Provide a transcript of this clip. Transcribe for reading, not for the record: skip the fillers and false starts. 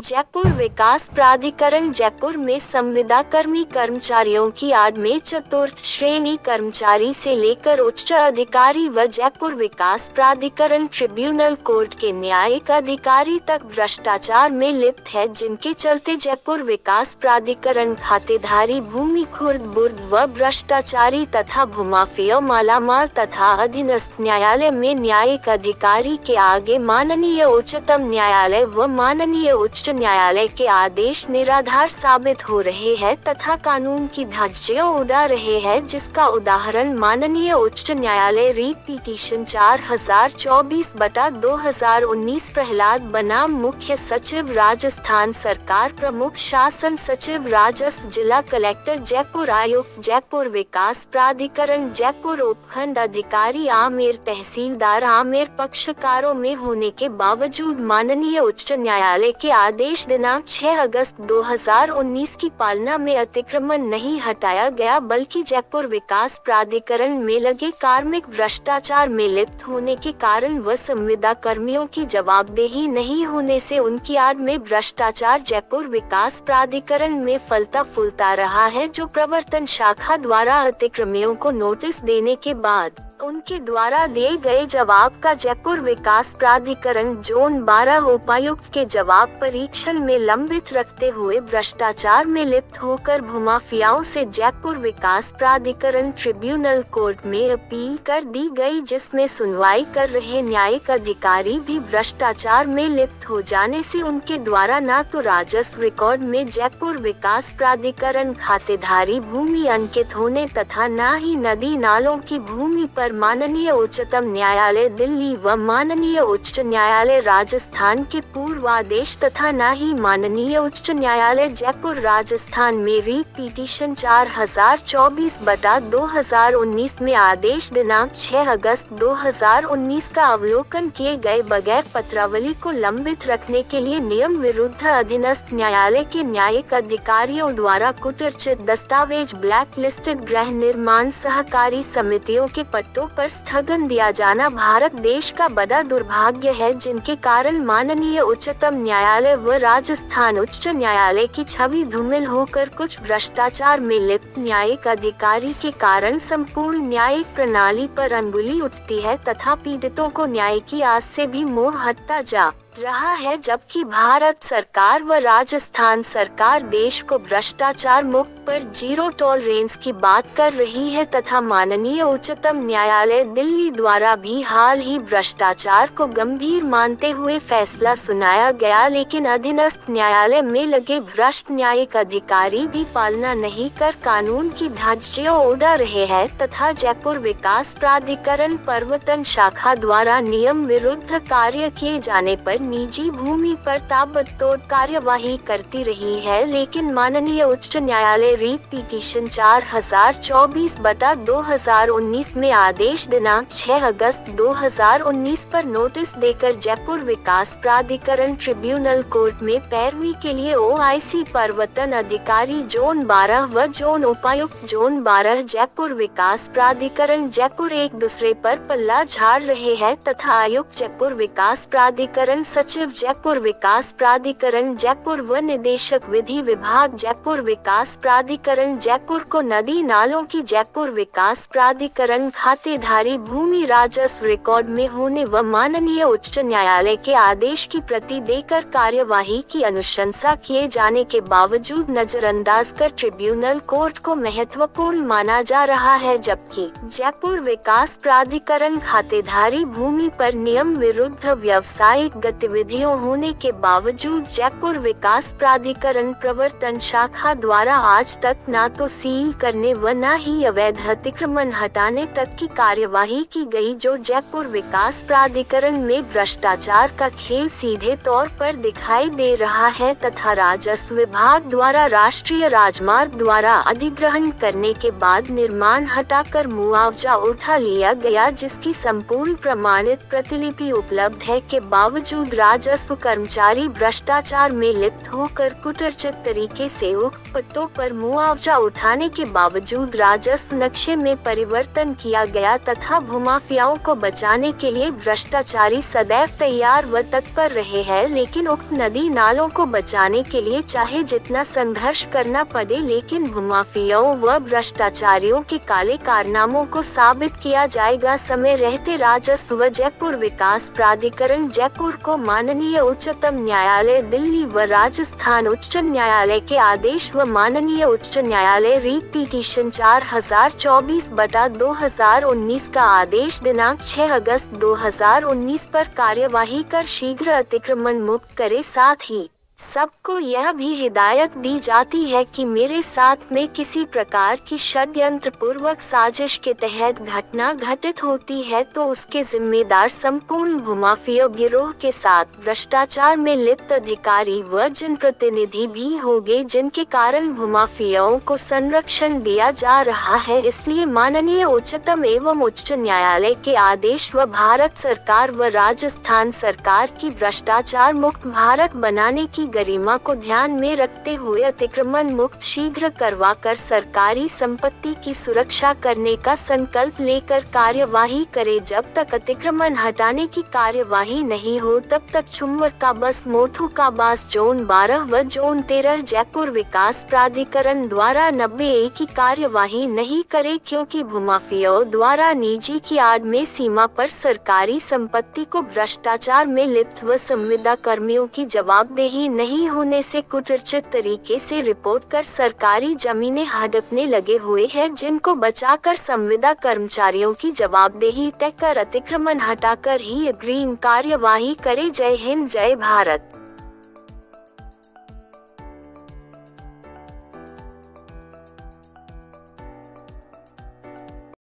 जयपुर विकास प्राधिकरण जयपुर में संविदाकर्मी कर्मचारियों की आड़ में चतुर्थ श्रेणी कर्मचारी से लेकर उच्च अधिकारी व जयपुर विकास प्राधिकरण ट्रिब्यूनल कोर्ट के न्यायिक अधिकारी तक भ्रष्टाचार में लिप्त है, जिनके चलते जयपुर विकास प्राधिकरण खातेधारी भूमि खुर्द बुर्द व भ्रष्टाचारी तथा भूमाफिया मालामाल तथा अधीनस्थ न्यायालय में न्यायिक अधिकारी के आगे माननीय उच्चतम न्यायालय व माननीय उच्च न्यायालय के आदेश निराधार साबित हो रहे हैं तथा कानून की धज्जियां उड़ा रहे हैं, जिसका उदाहरण माननीय उच्च न्यायालय रीट पिटीशन 4024/2019 प्रहलाद बनाम मुख्य सचिव राजस्थान सरकार, प्रमुख शासन सचिव राजस्व, जिला कलेक्टर जयपुर, आयुक्त जयपुर विकास प्राधिकरण जयपुर, उपखंड अधिकारी आमेर, तहसीलदार आमेर पक्षकारों में होने के बावजूद माननीय उच्च न्यायालय के आदेश दिनांक 6 अगस्त 2019 की पालना में अतिक्रमण नहीं हटाया गया, बल्कि जयपुर विकास प्राधिकरण में लगे कार्मिक भ्रष्टाचार में लिप्त होने के कारण व संविदा कर्मियों की जवाबदेही नहीं होने से उनकी आड़ में भ्रष्टाचार जयपुर विकास प्राधिकरण में फलता फूलता रहा है, जो प्रवर्तन शाखा द्वारा अतिक्रमियों को नोटिस देने के बाद उनके द्वारा दिए गए जवाब का जयपुर विकास प्राधिकरण जोन 12 उपायुक्त के जवाब परीक्षण में लंबित रखते हुए भ्रष्टाचार में लिप्त होकर भूमाफियाओं से जयपुर विकास प्राधिकरण ट्रिब्यूनल कोर्ट में अपील कर दी गई, जिसमें सुनवाई कर रहे न्यायिक अधिकारी भी भ्रष्टाचार में लिप्त हो जाने से उनके द्वारा न तो राजस्व रिकॉर्ड में जयपुर विकास प्राधिकरण खातेधारी भूमि अंकित होने तथा न ही नदी नालों की भूमि पर माननीय उच्चतम न्यायालय दिल्ली व माननीय उच्च न्यायालय राजस्थान के पूर्वादेश तथा न ही माननीय उच्च न्यायालय जयपुर राजस्थान में रीट पिटीशन 4024/2019 में आदेश दिनांक 6 अगस्त 2019 का अवलोकन किए गए बगैर पत्रावली को लंबित रखने के लिए नियम विरुद्ध अधीनस्थ न्यायालय के न्यायिक अधिकारियों द्वारा कुटरचित दस्तावेज ब्लैक लिस्टेड गृह निर्माण सहकारी समितियों के पट्टों पर स्थगन दिया जाना भारत देश का बड़ा दुर्भाग्य है, जिनके कारण माननीय उच्चतम न्यायालय व राजस्थान उच्च न्यायालय की छवि धूमिल होकर कुछ भ्रष्टाचार में लिप्त न्यायिक अधिकारी के कारण संपूर्ण न्यायिक प्रणाली पर अंगुली उठती है तथा पीड़ितों को न्याय की आस से भी मोह हटता जा रहा है, जबकि भारत सरकार व राजस्थान सरकार देश को भ्रष्टाचार मुक्त पर जीरो टॉलरेंस की बात कर रही है तथा माननीय उच्चतम न्यायालय दिल्ली द्वारा भी हाल ही भ्रष्टाचार को गंभीर मानते हुए फैसला सुनाया गया, लेकिन अधीनस्थ न्यायालय में लगे भ्रष्ट न्यायिक अधिकारी भी पालना नहीं कर कानून की धज्जियां उड़ा रहे हैं तथा जयपुर विकास प्राधिकरण प्रवर्तन शाखा द्वारा नियम विरुद्ध कार्य किए जाने पर निजी भूमि पर ताबड़तोड़ कार्यवाही करती रही है, लेकिन माननीय उच्च न्यायालय रीट पिटीशन 4024/2019 में आदेश दिनांक 6 अगस्त 2019 पर नोटिस देकर जयपुर विकास प्राधिकरण ट्रिब्यूनल कोर्ट में पैरवी के लिए OIC प्रवर्तन अधिकारी जोन 12 व जोन उपायुक्त जोन 12 जयपुर विकास प्राधिकरण जयपुर एक दूसरे पर पल्ला झाड़ रहे हैं तथा आयुक्त जयपुर विकास प्राधिकरण, सचिव जयपुर विकास प्राधिकरण जयपुर व निदेशक विधि विभाग जयपुर विकास प्राधिकरण जयपुर को नदी नालों की जयपुर विकास प्राधिकरण खातेधारी भूमि राजस्व रिकॉर्ड में होने व माननीय उच्च न्यायालय के आदेश की प्रति देकर कार्यवाही की अनुशंसा किए जाने के बावजूद नजरअंदाज कर ट्रिब्यूनल कोर्ट को महत्वपूर्ण माना जा रहा है, जबकि जयपुर विकास प्राधिकरण खातेधारी भूमि पर नियम विरुद्ध व्यावसायिक गतिविधियों होने के बावजूद जयपुर विकास प्राधिकरण प्रवर्तन शाखा द्वारा आज तक न तो सील करने व न ही अवैध अतिक्रमण हटाने तक की कार्यवाही की गई, जो जयपुर विकास प्राधिकरण में भ्रष्टाचार का खेल सीधे तौर पर दिखाई दे रहा है तथा राजस्व विभाग द्वारा राष्ट्रीय राजमार्ग द्वारा अधिग्रहण करने के बाद निर्माण हटाकर मुआवजा उठा लिया गया, जिसकी संपूर्ण प्रमाणित प्रतिलिपि उपलब्ध है के बावजूद बावजूद राजस्व कर्मचारी भ्रष्टाचार में लिप्त होकर कुटर्चित तरीके से उक्त पट्टों पर मुआवजा उठाने के बावजूद राजस्व नक्शे में परिवर्तन किया गया तथा भूमाफियाओं को बचाने के लिए भ्रष्टाचारी सदैव तैयार व तत्पर रहे हैं, लेकिन उक्त नदी नालों को बचाने के लिए चाहे जितना संघर्ष करना पड़े, लेकिन भूमाफियाओं व भ्रष्टाचारियों के काले कारनामों को साबित किया जाएगा। समय रहते राजस्व व जयपुर विकास प्राधिकरण जयपुर को माननीय उच्चतम न्यायालय दिल्ली व राजस्थान उच्च न्यायालय के आदेश व माननीय उच्च न्यायालय रीट पिटीशन 4024/2019 का आदेश दिनांक 6 अगस्त 2019 पर कार्यवाही कर शीघ्र अतिक्रमण मुक्त करे। साथ ही सबको यह भी हिदायत दी जाती है कि मेरे साथ में किसी प्रकार की षड्यंत्र पूर्वक साजिश के तहत घटना घटित होती है तो उसके जिम्मेदार संपूर्ण भूमाफिया गिरोह के साथ भ्रष्टाचार में लिप्त अधिकारी व जनप्रतिनिधि भी होंगे, जिनके कारण भूमाफियाओं को संरक्षण दिया जा रहा है। इसलिए माननीय उच्चतम एवं उच्च न्यायालय के आदेश व भारत सरकार व राजस्थान सरकार की भ्रष्टाचार मुक्त भारत बनाने की गरिमा को ध्यान में रखते हुए अतिक्रमण मुक्त शीघ्र करवाकर सरकारी संपत्ति की सुरक्षा करने का संकल्प लेकर कार्यवाही करे। जब तक अतिक्रमण हटाने की कार्यवाही नहीं हो तब तक छुम्बर का बस मोठू का बास जोन 12 व जोन 13 जयपुर विकास प्राधिकरण द्वारा 90A की कार्यवाही नहीं करे, क्योंकि भूमाफियाओं द्वारा निजी की आड़ में सीमा पर सरकारी संपत्ति को भ्रष्टाचार में लिप्त व संविदा कर्मियों की जवाबदेही नहीं होने से कुटर्चित तरीके से रिपोर्ट कर सरकारी जमीनें हड़पने लगे हुए हैं, जिनको बचाकर संविदा कर्मचारियों की जवाबदेही तय कर अतिक्रमण हटाकर ही अग्रिम कार्यवाही करे। जय हिंद, जय भारत।